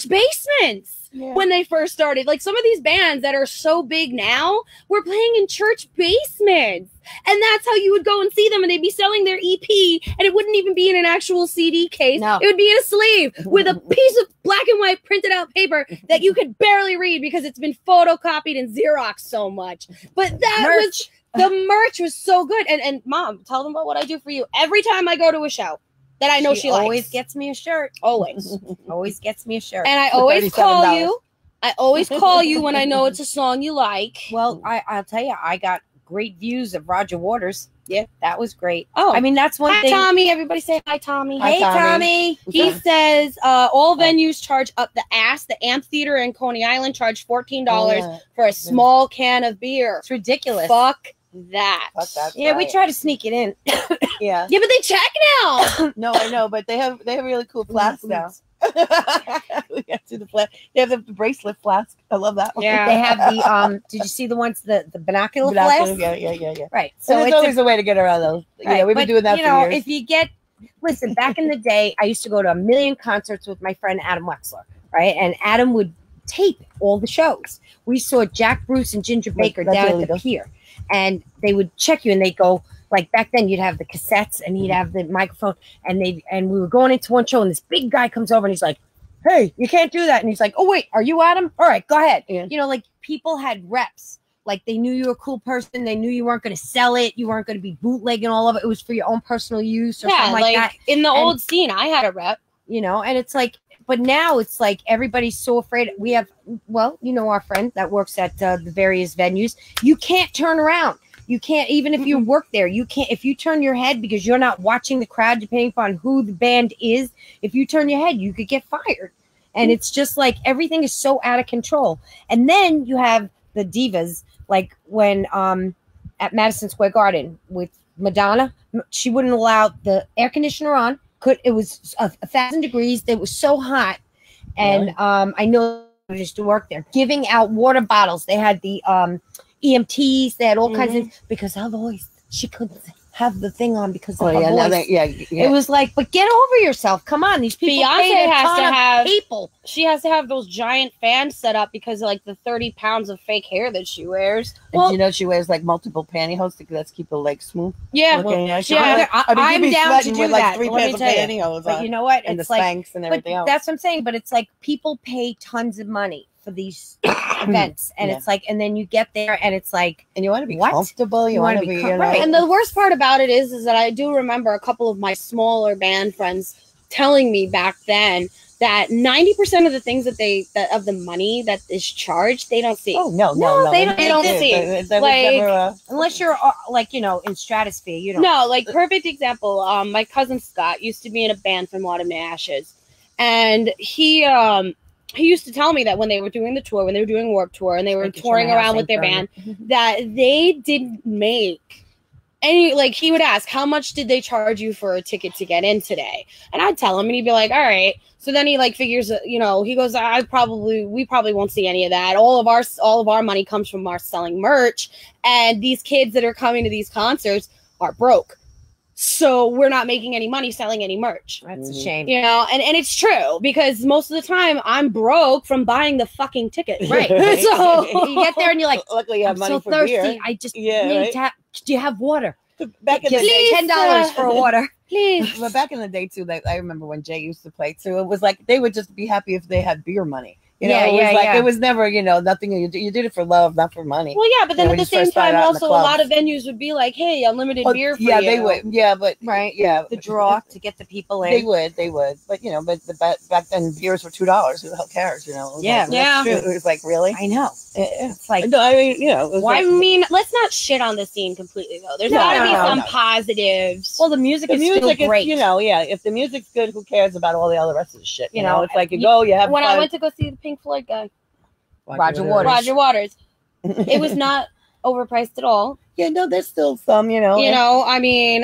basements. Yeah. When they first started. Like, some of these bands that are so big now were playing in church basements. And that's how you would go and see them, and they'd be selling their EP, and it wouldn't even be in an actual CD case. No. It would be in a sleeve with a piece of black and white printed out paper that you could barely read because it's been photocopied and Xeroxed so much. But the merch was so good. And Mom, tell them about what I do for you every time I go to a show that I know she always likes. gets me a shirt. Always. Always gets me a shirt. And I always call you. I always call you when I know it's a song you like. Well, I'll tell you, I got great views of Roger Waters. Yeah, that was great. Oh, I mean, that's one hi, thing. Tommy. Everybody say hi, Tommy. Hey, Tommy. He says all venues charge up the ass. The amphitheater in Coney Island charged $14 for a small can of beer. It's ridiculous. Fuck that. Yeah, we try to sneak it in. Yeah, but they check now. No, I know, but they have really cool flasks now. We got to the flask. They have the bracelet flask. I love that one. Yeah, they have the did you see the ones, the binocular flask? Yeah. Right. So it's always a way to get around those. Right. Yeah, we've been doing that for years. If you listen, back in the day, I used to go to a million concerts with my friend Adam Wexler, right? And Adam would tape all the shows. We saw Jack Bruce and Ginger Baker down at the pier, and they would check you, and they'd go, like, back then you'd have the cassettes and he'd have the microphone, and we were going into one show, and this big guy comes over and he's like, hey, you can't do that. And he's like, oh, wait, are you Adam? All right, go ahead. Yeah. You know, like, people had reps. Like, they knew you were a cool person. They knew you weren't going to sell it. You weren't going to be bootlegging all of it. It was for your own personal use or something like that. In the old scene, I had a rep. You know, and it's like, but now it's like everybody's so afraid. We have, well, you know, our friend that works at the various venues. You can't turn around. You can't, even if you work there, you can't, if you turn your head because you're not watching the crowd, depending upon who the band is, if you turn your head, you could get fired. And it's just like, everything is so out of control. And then you have the divas, like when at Madison Square Garden with Madonna, she wouldn't allow the air conditioner on. It was 1,000 degrees. It was so hot. And I know I used to work there, giving out water bottles. They had the EMTs, they had all kinds of, because her voice, she couldn't have the thing on because of her voice. It was like, but get over yourself. Come on, these people. Beyonce has to have people. She has to have those giant fans set up because of like the 30 pounds of fake hair that she wears. And you know she wears like multiple pantyhose to let's keep her legs smooth. Yeah, I'm down to do with that. Like 3 pairs of pantyhose, but you know what? And it's the Spanx and everything else. That's what I'm saying. But it's like people pay tons of money for these events, and it's like, and then you get there, and it's like, and you want to be comfortable. You want to be, right. And the worst part about it is that I do remember a couple of my smaller band friends telling me back then that 90% of the things that of the money that is charged, they don't see. Oh no, they don't see. Like, unless you're like, you know, in stratosphere, you don't. No, like, perfect example. My cousin Scott used to be in a band from Autumn Ashes, and he used to tell me that when they were doing the tour, when they were doing Warped Tour, and they were touring around with their band, that they didn't make any, like, he would ask, how much did they charge you for a ticket to get in today? And I'd tell him, and he'd be like, all right. So then he like figures, you know, he goes, we probably won't see any of that. All of our money comes from our selling merch. And these kids that are coming to these concerts are broke. So we're not making any money selling any merch. That's a shame. You know, and it's true, because most of the time I'm broke from buying the fucking ticket. Right. So you get there and you're like, luckily you have money so for thirsty. beer. I just need to have, do you have water? Back in the day, $10 for water. Please. But back in the day too, like, I remember when Jay used to play too, it was like they would just be happy if they had beer money. You know, it was never, you know, nothing. You did it for love, not for money. Well, yeah, but then at the same time, also a lot of venues would be like, "Hey, unlimited beer for you." Yeah, they would. Yeah, but the draw to get the people in. They would. But you know, back then beers were $2. Who the hell cares? You know? It was like, really? I know. It's like, no, I mean, you know. I mean, let's not shit on the scene completely though. There's got to be some positives. Well, the music is still great. You know, if the music's good, who cares about all the other rest of the shit? You know, it's like you go, you have when fun. I went to go see the Pink Floyd guy, Roger Waters. It was not overpriced at all. Yeah, no, there's still some, you know. I mean,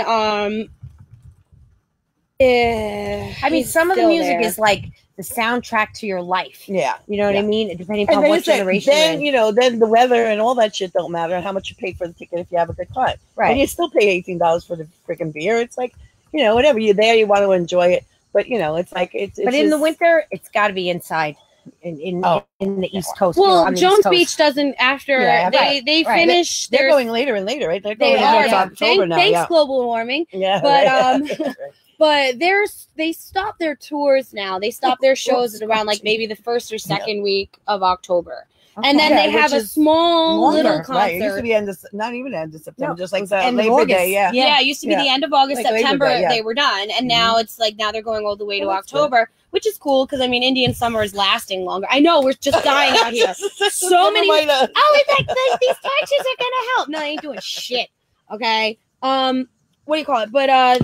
some of the music is like the soundtrack to your life. Yeah. You know what I mean? Depending on what generation then, then the weather and all that shit don't matter, and how much you pay for the ticket if you have a good time. Right. And you still pay $18 for the freaking beer. It's like, whatever. You're there, you want to enjoy it. But, it's like, it's but in the winter, it's got to be inside in the East Coast. Well, Jones Beach doesn't, they finish. They're going later and later, right? They're they going are. October now. Thanks, global warming. Yeah. But, but they stop their tours now. They stop their shows at around like maybe the first or second week of October. Okay. And then they have a small little concert. Right. It used to be not even end of September, just like the end of Labor August. Day. Yeah. Yeah, it used to be the end of August, like September. They were done, and now it's like now they're going all the way to October, which is cool because I mean Indian summer is lasting longer. I know we're just dying out here. So many. It's like these taxes are gonna help. No, they ain't doing shit. Okay. What do you call it? But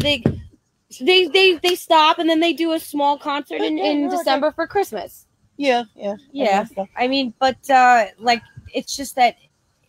they stop and then they do a small concert in December for Christmas. Yeah. I mean, but like it's just that,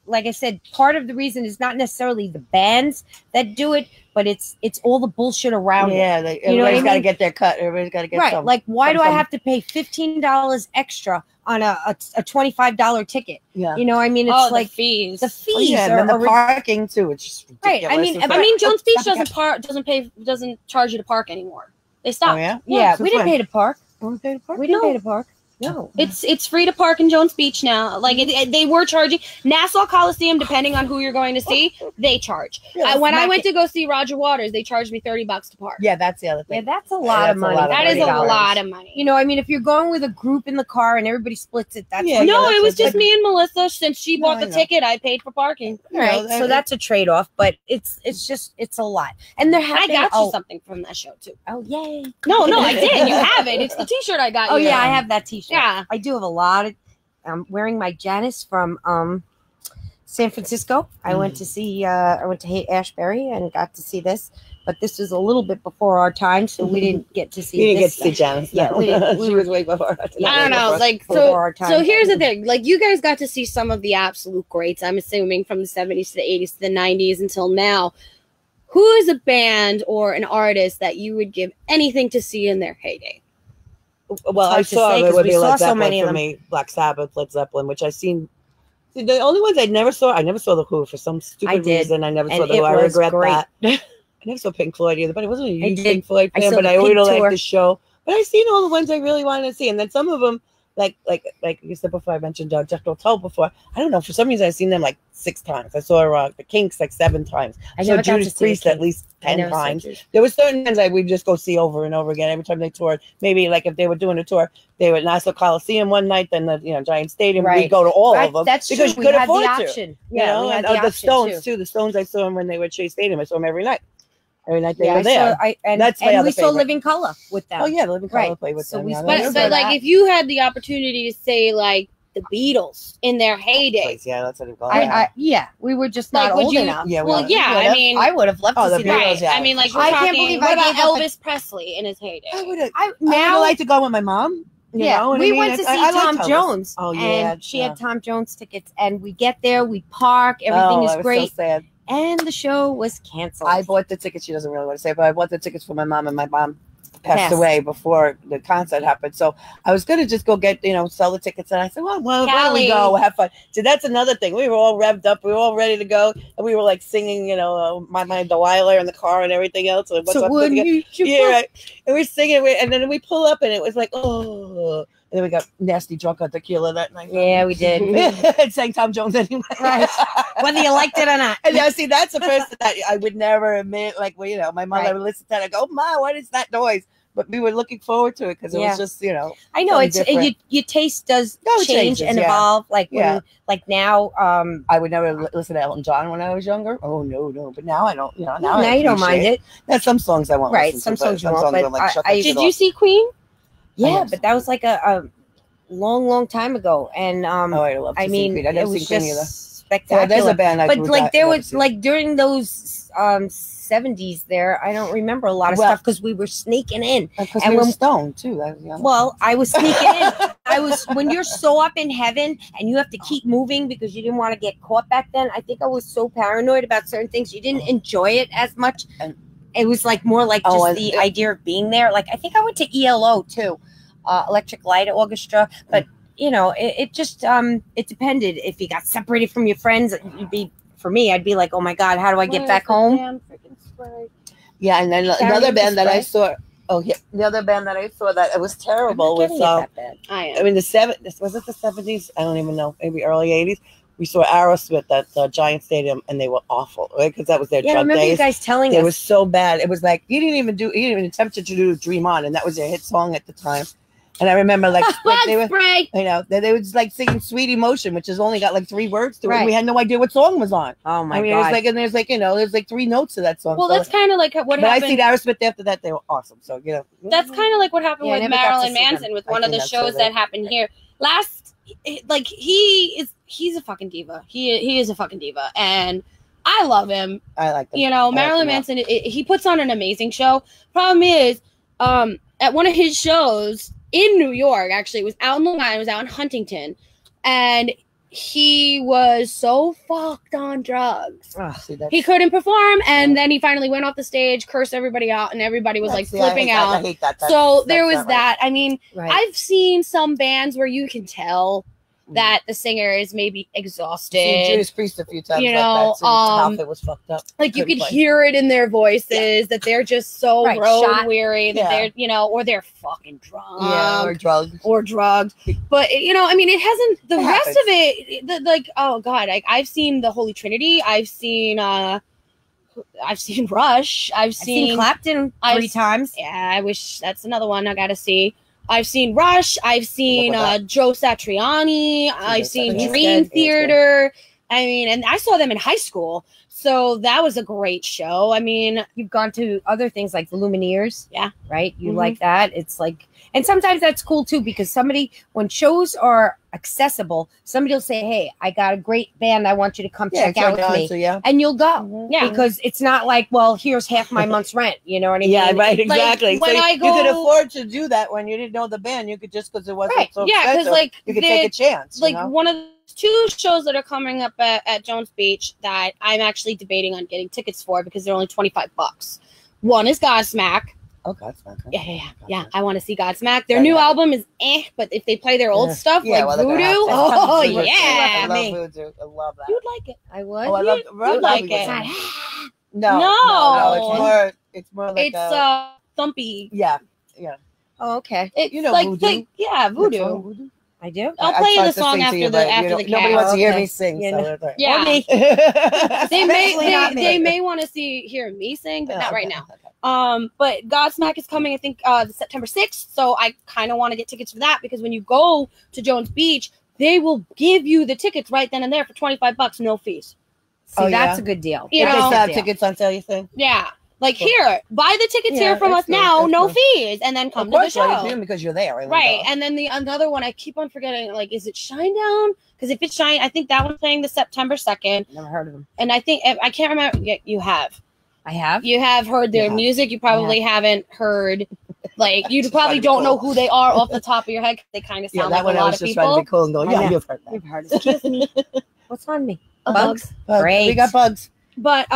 like I said, part of the reason is not necessarily the bands that do it, but it's all the bullshit around it. Yeah, everybody's got to get their cut. Everybody's got to get right. Like, why do I have to pay $15 extra on a $25 ticket? Yeah, I mean, it's like the fees. The fees, and the parking too. It's just ridiculous. Right. I mean, Jones Beach doesn't charge you to park anymore. They stopped. Oh, yeah. We didn't pay to park. We didn't pay to park. No, it's free to park in Jones Beach now. Like they were charging Nassau Coliseum, depending on who you're going to see, they charge. When I went to go see Roger Waters, they charged me $30 to park. Yeah, that's the other thing. Yeah, that's a lot of money. That is a lot of money. I mean, if you're going with a group in the car and everybody splits it, that's it was just me and Melissa. Since she bought the ticket, I paid for parking. Right, so that's a trade off, but it's a lot. And I got you something from that show too. Oh yay! No, I did. You have it. It's the T-shirt I got. Oh yeah, I have that T-shirt. Yeah, I do have a lot of. I'm wearing my Janice from San Francisco. I went to see. I went to Ashbury and got to see this, but this was a little bit before our time, so we didn't get to see. You didn't get to see Janice. Yeah, she was way before. I don't know. Like so here's the thing. Like you guys got to see some of the absolute greats. I'm assuming from the 70s to the 80s to the 90s until now. Who is a band or an artist that you would give anything to see in their heyday? Well, I saw it would be Led Zeppelin for me, Black Sabbath, Led Zeppelin, which I've seen. The only ones I never saw the Who for some stupid reason. I never saw the Who. I regret that. I never saw Pink Floyd either, but I wasn't a huge Pink Floyd fan, but I really liked the show. But I've seen all the ones I really wanted to see, and then some of them, like you said before, I mentioned Jeff Hotel before. I don't know, for some reason I've seen them like 6 times. I saw the Kinks like 7 times. I saw Judas Priest at least 10 times. There were certain ones we'd just go see over and over again every time they toured. Maybe like if they were doing a tour, they were at Nassau Coliseum one night, then the Giant Stadium. We'd go to all of them. That's because true. you could had afford the option. to. And the Stones too. The Stones I saw them when they were at Chase Stadium. I saw them every night. Every night they were there. And we saw Living Color with them. Oh yeah, Living Color played with them. But like if you had the opportunity to say like the Beatles in their heyday. Yeah, that's what it was. We were just not old enough. Yeah, I mean, I would have loved to see the Beatles. I mean, like I can't believe what about Elvis Presley in his heyday? I would like to go with my mom. We went to see Tom Jones. Oh yeah, and she had Tom Jones tickets, and we get there, we park, everything is great. So sad. And the show was canceled. I bought the tickets. She doesn't really want to say, but I bought the tickets for my mom, and my mom passed away before the concert happened. So I was going to just go get, sell the tickets. And I said, well, why don't we go have fun? So that's another thing. We were all revved up. We were all ready to go. And we were like singing, My Mind Delilah in the car and everything else. And right. And we're singing. And then we pull up and it was like, oh. And then we got nasty drunk on tequila that night. Yeah, we did. And sang Tom Jones anyway. Right. Whether you liked it or not. And see, that's the first that I would never admit. Like, well, my mother would listen to that and go, Ma, what is that noise? But we were looking forward to it because it was just, I know your taste does change and evolve. Like like now, I would never listen to Elton John when I was younger. Oh no! But now I don't. Now you don't mind it. There's some songs I won't. Right, some songs you won't. But did you see Queen? Yeah, but that was like a long time ago, and I mean, it was just spectacular. Yeah, there's a band, but like there was like during those 70s, there I don't remember a lot of stuff because we were sneaking in, and we were stoned too. Well, I was sneaking in. I was when you're so up in heaven and you have to keep moving because you didn't want to get caught back then. I think I was so paranoid about certain things. You didn't enjoy it as much. And it was like more like just the idea of being there. Like I think I went to ELO too, Electric Light Orchestra, but you know, it just it depended. If you got separated from your friends, you'd be. For me, I'd be like, oh my God, how do I get back home? Yeah, and then another band that I saw. Oh yeah, the other band that I saw that it was terrible was I mean was it the 70s? I don't even know, maybe early 80s. We saw Aerosmith at Giant Stadium, and they were awful, right? Because that was their drug remember days. You guys telling us it was so bad. It was like he didn't even attempt to do Dream On, and that was their hit song at the time. And I remember like they were, you know, they were just like singing "Sweet Emotion," which has only got like 3 words to it. And we had no idea what song was on. Oh my God! It was like, and there's like, you know, there's like 3 notes to that song. Well, so that's kind of like what happened. But I see Aerosmith after that; they were awesome. So you know, that's kind of like what happened with Marilyn Manson with one of the shows that happened here last. Like he's a fucking diva. He is a fucking diva, and I love him. I like him. You know, Marilyn Manson. He puts on an amazing show. Problem is, at one of his shows in New York, actually, it was out in Long Island, it was out in Huntington, and he was so fucked on drugs. He couldn't perform, and then he finally went off the stage, cursed everybody out, and everybody was like flipping out. I hate that. So there was that. I mean, I've seen some bands where you can tell that the singer is maybe exhausted. I've seen Judas Priest a few times. You know, outfit was fucked up. Like you could hear it in their voices that they're just so road weary that they're, you know, or they're fucking drunk. Yeah, or drugged. But you know, I mean, it hasn't. The rest of it, like, oh god, like I've seen the Holy Trinity. I've seen Rush. I've seen Clapton 3 times. Yeah, I wish that's another one I gotta see. I've seen Rush. I've seen Joe Satriani. I've seen Dream Theater. I mean, and I saw them in high school. So that was a great show. I mean, you've gone to other things like the Lumineers. Yeah. Right? You like that? It's like, and sometimes that's cool too, because when shows are accessible, somebody will say, hey, I got a great band. I want you to come check out with me. So, and you'll go. Yeah. Because it's not like, well, here's half my month's rent. You know what I mean? Yeah, right. Exactly. Like, so you could afford to do that when you didn't know the band. You could just, because it wasn't so expensive. Because like you could take a chance. Like one of the 2 shows that are coming up at Jones Beach that I'm actually debating on getting tickets for because they're only $25. One is Godsmack. Oh, Godsmack. Huh? Yeah. I want to see Godsmack. Their new album is but if they play their old stuff like Voodoo, I love Voodoo. I love that. You'd like it. I would. Oh, I love You'd like it. No. It's more like thumpy. Yeah. Oh, okay. You know like Voodoo. Voodoo. I do. I'll play the song after the cast. Nobody wants to hear me sing. Yeah. So they may want to hear me sing, but not right now. Okay. But Godsmack is coming, I think, September 6th. So I kind of want to get tickets for that because when you go to Jones Beach, they will give you the tickets right then and there for $25, no fees. See, that's a good deal. You know, they still have tickets on sale, you think? Yeah. Like here, buy the tickets here from us now, no fees, and then come to the show. Because you're there, right? And then the another one, I keep on forgetting. Like, is it Shinedown? Because if it's Shine, I think that one's playing the September 2nd. Never heard of them. And I think I can't remember. Yeah, you have. I have. You have heard their music. You probably haven't heard. Like, you probably don't know who they are off the top of your head. They kind of sound like a lot of people. Trying to be cool and go, yeah, you've heard that. You've heard it. Excuse me. What's on me? Bugs. Great. We got bugs. But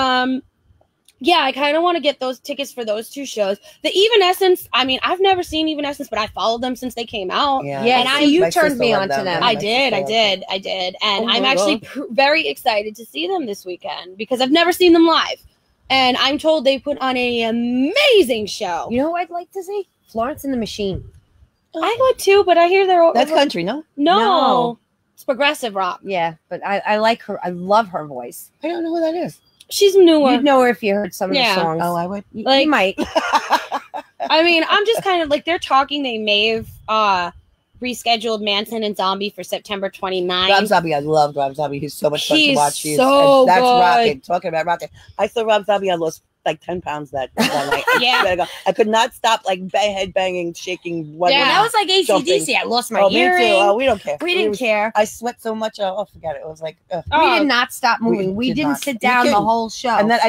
yeah, I kind of want to get those tickets for those 2 shows. The Evanescence, I mean, I've never seen Evanescence, but I followed them since they came out. Yeah, and you turned me on to them. I did. And I'm actually very excited to see them this weekend because I've never seen them live. And I'm told they put on an amazing show. You know what I'd like to see? Florence and the Machine. I would too, but I hear they're... That's country, no? No. It's progressive rock. Yeah, but I like her. I love her voice. I don't know who that is. She's newer. You'd know her if you heard some of the songs. Oh, I would. Like, you might. I mean, I'm just kind of like, they're talking. They may have rescheduled Manson and Zombie for September 29th. Rob Zombie, I love Rob Zombie. He's so much fun to watch. That's rocking. Talking about rocking. I saw Rob Zombie on Los like 10 pounds that night. Yeah. I could not stop like head banging, shaking. Yeah. That was like ACDC. I lost my hearing. Me too. Oh, we don't care. We didn't care. I sweat so much. Oh, forget it. It was like we did not stop moving. We didn't sit down the whole show. And then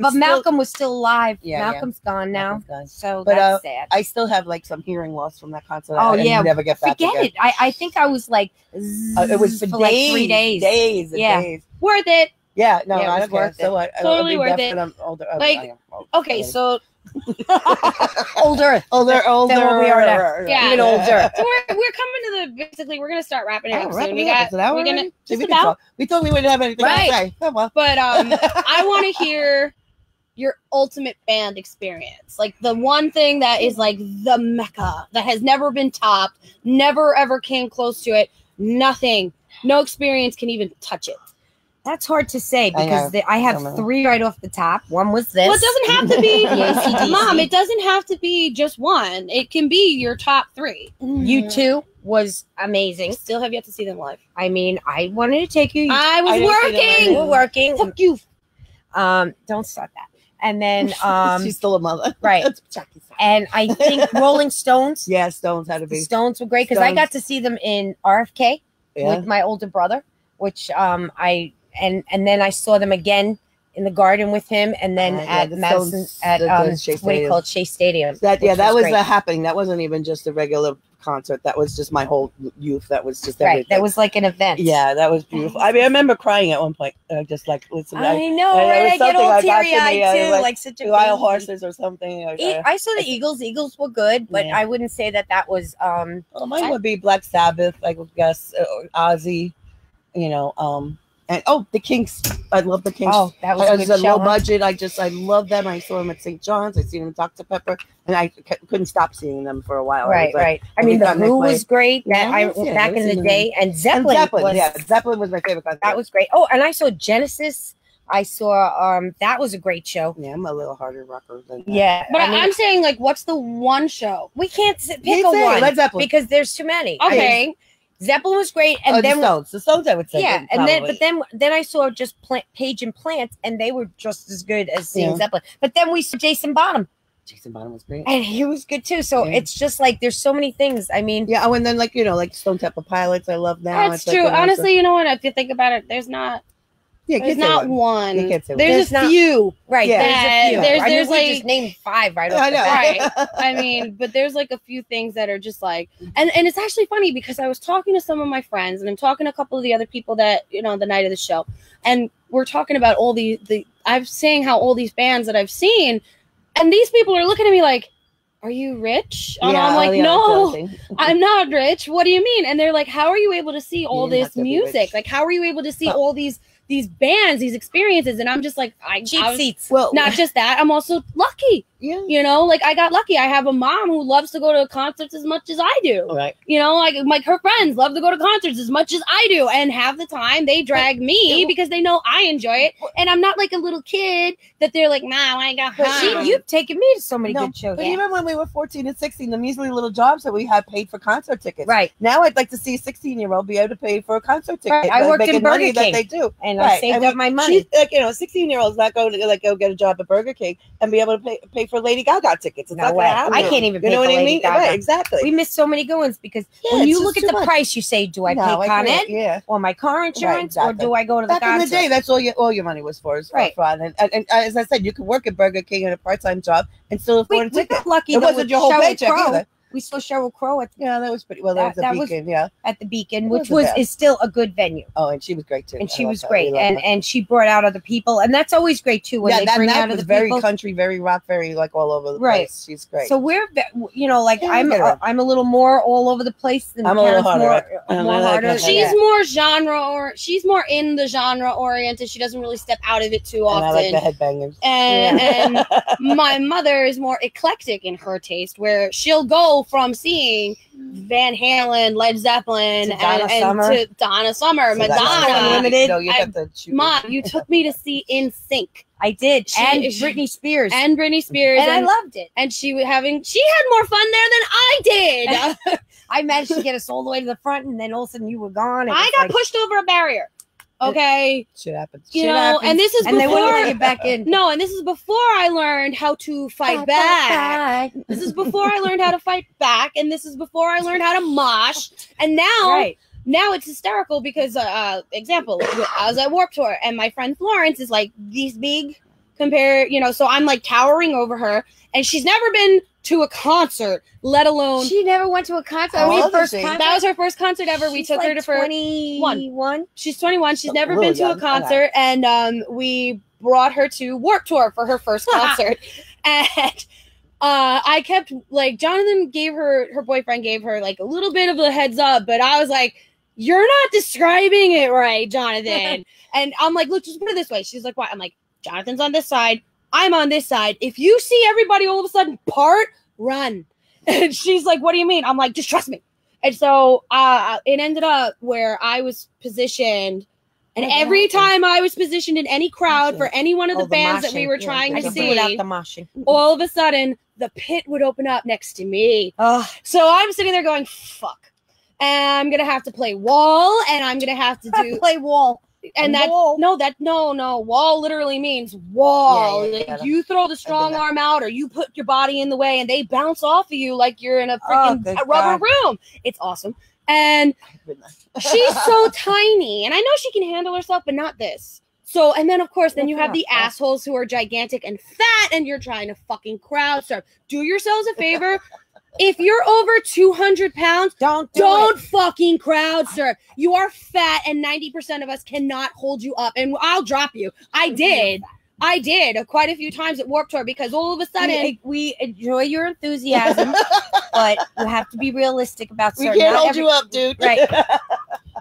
but Malcolm was still alive. Yeah, Malcolm's gone now. Malcolm's gone. So but, that's sad. I still have like some hearing loss from that concert. Oh I never get back. Forget it. I think I was like it was for days, like 3 days. Days. Worth it. Yeah, no, Yeah, I don't care. So Totally worth it. I'm older. Like, okay, so older than what we are now. Yeah. Even older. So we're coming to the basically. We're gonna start wrapping it up soon. We're gonna just about. We thought we wouldn't have anything to say. Oh, well. But I want to hear your ultimate band experience, like the one thing that is like the mecca that has never been topped, never ever came close to it. Nothing, no experience can even touch it. That's hard to say because I have 3 right off the top. One was this. Well, it doesn't have to be, AC/DC. Mom. It doesn't have to be just one. It can be your top 3. U2 was amazing. Still have yet to see them live. I mean, I wanted to take you. I was working. We're working. Fuck you. Don't start that. And then she's still a mother, right? And I think Rolling Stones. Yeah, Stones had to be. Stones were great because I got to see them in RFK with my older brother, which and then I saw them again in the Garden with him, and then at Madison at what do you call it, Shea Stadium. That was a happening. That wasn't even just a regular concert. That was just my whole youth. That was just everything. Right. That was like an event. Yeah, that was beautiful. I mean, I remember crying at one point. Just like listen. I know. I get all teary eyed too. Like such a Wild Horses or something. I saw the Eagles. Eagles were good, but I wouldn't say that was. Well, mine would be Black Sabbath. I would guess Ozzy. You know. And the Kinks, I love the Kinks. Oh, that was a low budget. I love them. I saw them at St. John's. I seen them at Dr. Pepper, and I couldn't stop seeing them for a while. Right. I mean, the Thru was great. Back in the day, and Zeppelin. Zeppelin was my favorite concert. That was great. Oh, and I saw Genesis. I saw that was a great show. Yeah, I'm a little harder rocker than that. Yeah, but I'm saying like, what's the one show? We can't pick a one Led Zeppelin because there's too many. Okay. Zeppelin was great, and then the Stones, I would say. Yeah, and then I saw just Page and Plant, and they were just as good as seeing Zeppelin. But then we saw Jason Bonham. Jason Bonham was great, and he was good too. So it's just like there's so many things. I mean, yeah. And then like Stone Temple Pilots, I love now. That's true. Honestly, you know what? If you think about it, there's not. Yeah, there's not one. There's a few. Right. Yeah. There's like just named 5 right off the bat. Right. I mean, but there's like a few things that are just like, and it's actually funny because I was talking to some of my friends and I'm talking to a couple of the other people that, the night of the show. And we're talking about all I'm saying how all these bands that I've seen, and these people are looking at me like, are you rich? And I'm like, no, I'm not rich. What do you mean? And they're like, how are you able to see all this music? Like, how are you able to see all these bands, these experiences? And I'm just like, cheap seats. Well, not just that, I'm also lucky. Yeah. Like I got lucky. I have a mom who loves to go to concerts as much as I do. Right. Like her friends love to go to concerts as much as I do. And half the time they drag me because they know I enjoy it. And I'm not like a little kid that they're like, nah, I got home. You've taken me to so many good shows. But even when we were 14 and 16, the measly little jobs that we had paid for concert tickets. Right. Now I'd like to see a 16-year-old be able to pay for a concert ticket. Right. I worked in Burger King. That they do. And I saved up my money. A 16-year-old's not going to go get a job at Burger King and be able to pay for Lady Gaga tickets. It's no way. I can't even pay for Lady Gaga. Right, exactly. We missed so many good ones because when you look at the price, you say, do I pay Con Ed or my car insurance or do I go to the concert? Back in the day, that's all your money was for. Right. And as I said, you could work at Burger King at a part-time job and still afford a ticket. We got lucky. It wasn't your whole paycheck either. We saw Sheryl Crow at that was pretty well. That was the Beacon, at the Beacon, which is still a good venue. Oh, and she was great too. And she was great, and she brought out other people, and that's always great too. When they bring out other very people. Country, very rock, very like all over the place. She's great. So we're, I'm a little more all over the place than I'm a little harder. More harder. She's more genre, or she's more in the genre oriented. She doesn't really step out of it too often. I like the headbangers. And my mother is more eclectic in her taste, where she'll go from seeing Van Halen, Led Zeppelin, to Donna Summer, so Madonna. Unlimited. Mom, you took me to see NSYNC. I did, and Britney Spears, and I loved it. And she had more fun there than I did. I managed to get us all the way to the front, and then all of a sudden you were gone. I got pushed over a barrier. Okay, shit happens. you know, and this is and they wouldn't let before. you back in. No, and this is before I learned how to fight back. This is before I learned how to fight back, and this is before I learned how to mosh. And now it's hysterical because, example, I was at Warped Tour, and my friend Florence is like these big compared, you know, so I'm like towering over her, and she's never been to a concert, let alone. She never went to a concert. That was her first concert ever. We took her to 21. She's 21. She's never really been to young. a concert, and we brought her to Warped Tour for her first concert. And I kept like Jonathan her boyfriend gave her like a little bit of a heads up, but I was like, "You're not describing it right, Jonathan." And I'm like, "Look, just put it this way." She's like, "What?" I'm like, "Jonathan's on this side. I'm on this side. If you see everybody all of a sudden part, run." And she's like, "What do you mean?" I'm like, "Just trust me." And so it ended up where I was positioned, and every time I was positioned in any crowd for any one of the bands that we were trying to see, without the moshing. all of a sudden the pit would open up next to me. So I'm sitting there going, "Fuck." And I'm gonna have to play wall, and I'm gonna have to do play wall. And no, wall literally means wall. Yeah, you throw the strong arm out, or you put your body in the way, and they bounce off of you like you're in a freaking rubber room. It's awesome. And she's so tiny, and I know she can handle herself, but not this. So, and then of course, then you have the assholes who are gigantic and fat, and you're trying to fucking crowd surf. Do yourselves a favor. If you're over 200 pounds, don't fucking crowd surf. You are fat, and 90% of us cannot hold you up, and I'll drop you. I did quite a few times at Warped Tour because all of a sudden we enjoy your enthusiasm, but you have to be realistic about. We can't hold you up, dude. Right.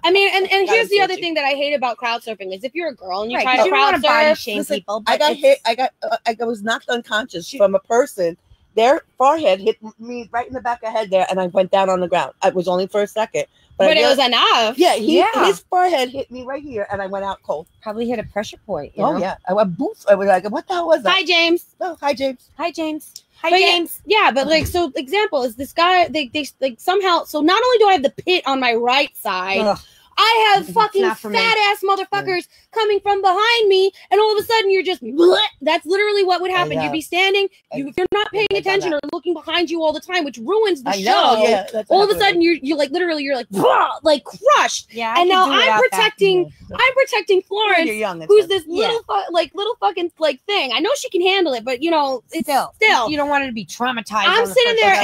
I mean, and here's the other thing that I hate about crowd surfing is if you're a girl and you try to crowd surf, shame people. I got hit. I was knocked unconscious from a person. Their forehead hit me right in the back of the head there, and I went down on the ground. It was only for a second. But it was enough. Yeah, his forehead hit me right here, and I went out cold. Probably hit a pressure point. You know? Yeah. I went boof. I was like, what the hell was that? Hi, James. Oh, hi, James. Hi, James. Hi, James. Yeah, but like, so example is this guy, they like somehow, so not only do I have the pit on my right side, I have fucking fat ass motherfuckers coming from behind me, and all of a sudden you're just bleh. That's literally what would happen. You'd be standing, if you're not paying attention or looking behind you all the time, which ruins the show. All of a sudden you're like literally you're like crushed. Yeah. And now I'm protecting Florence, who's this little fucking like thing. I know she can handle it, but you know, it's still you don't want her to be traumatized. I'm sitting there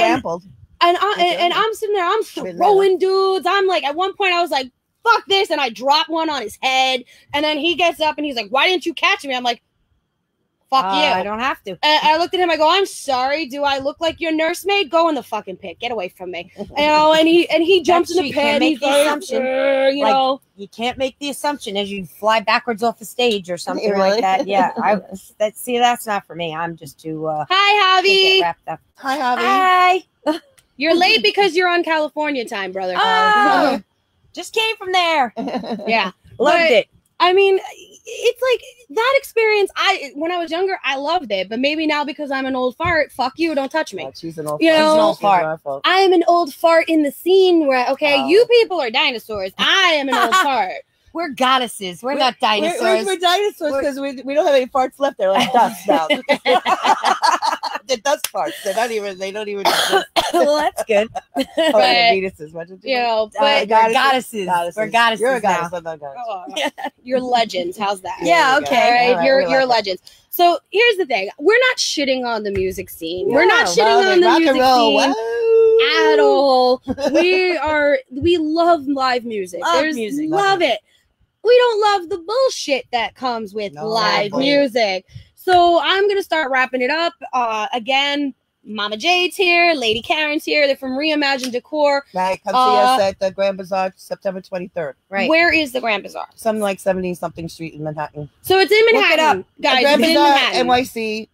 and I'm sitting there, I'm throwing dudes. I'm like, at one point I was like, fuck this, and I drop one on his head, and then he gets up and he's like, "Why didn't you catch me?" I'm like, "Fuck you, I don't have to." And I looked at him, I go, "I'm sorry, do I look like your nursemaid? Go in the fucking pit, get away from me." You know, and he jumps in the pit, he's like, you know, you can't make the assumption as you fly backwards off the stage or something like that. Yeah, that's not for me. I'm just too hi, Javi. Wrapped up. Hi, Javi. Hi. You're late because you're on California time, brother. Just came from there. Yeah. Loved it. I mean, it's like that experience. When I was younger, I loved it, but maybe now because I'm an old fart, fuck you, don't touch me. She's an old fart. She's an old fart. I'm an old fart in the scene where, you people are dinosaurs. I am an old fart. We're goddesses. We're not dinosaurs. We're dinosaurs because we don't have any farts left. They're like dust now. The dust farts. They don't even. Well, that's good. Venuses. What did you know? But goddesses. We're goddesses. You're a goddess. Now. I'm not goddess. You're legends. How's that? Yeah. Okay. All right. You're legends. So here's the thing. We're not shitting on the music scene. We're not shitting on the music scene at all. We love live music. Love it. We don't love the bullshit that comes with live music. So I'm going to start wrapping it up. Again, Mama Jade's here. Lady Karen's here. They're from Reimagined Decor. Right. Come see us at the Grand Bazaar September 23rd. Right. Where is the Grand Bazaar? Something like 70-something street in Manhattan. So it's in Manhattan. Look it up. Guys, Grand it's Bazaar, in Manhattan. NYC.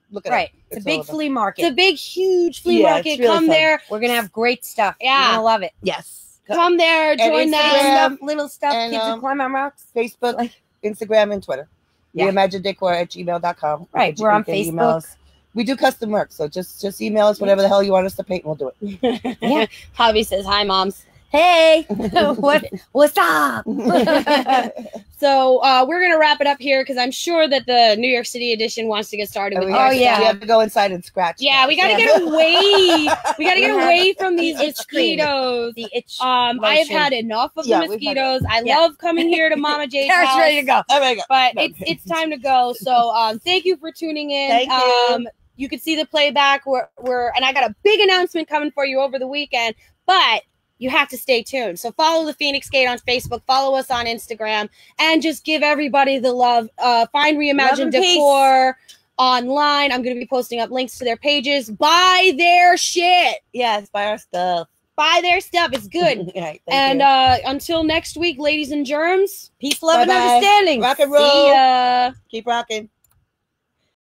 Look it up. Right. It's a big flea market. It's a big, huge flea market. Really Come fun. there. We're going to have great stuff. Yeah. You're going to love it. Yes. Come there. Join them. Little stuff. And, kids who climb on rocks. Facebook, Instagram, and Twitter. Yeah. reimaginedecor@gmail.com. Right. We're on Facebook. Emails. We do custom work, so just email us whatever the hell you want us to paint, and we'll do it. Yeah. Javi says, "Hi, moms." Hey, what's up? So we're gonna wrap it up here because I'm sure that the New York City edition wants to get started with We their yeah. we stuff. have to go inside and scratch. Yeah, we gotta now. get away. We gotta get away from these the itch cream. mosquitoes. The itch. I have lotion. had enough of Yeah, the we've had mosquitoes. I Yeah. love coming here to Mama Jades Karen's house. ready to go. There we go. But No. it's time to go. So thank you for tuning in. Thank you. You can see the playback. And I got a big announcement coming for you over the weekend. But you have to stay tuned. So follow the Feinics Gate on Facebook. Follow us on Instagram, and just give everybody the love. Find Reimagined Decor online. I'm going to be posting up links to their pages. Buy their shit. Yes, buy our stuff. Buy their stuff. It's good. Right, And thank you. until next week, ladies and germs. Peace, love, and Bye-bye. understanding. Rock and roll. See ya. Keep rocking.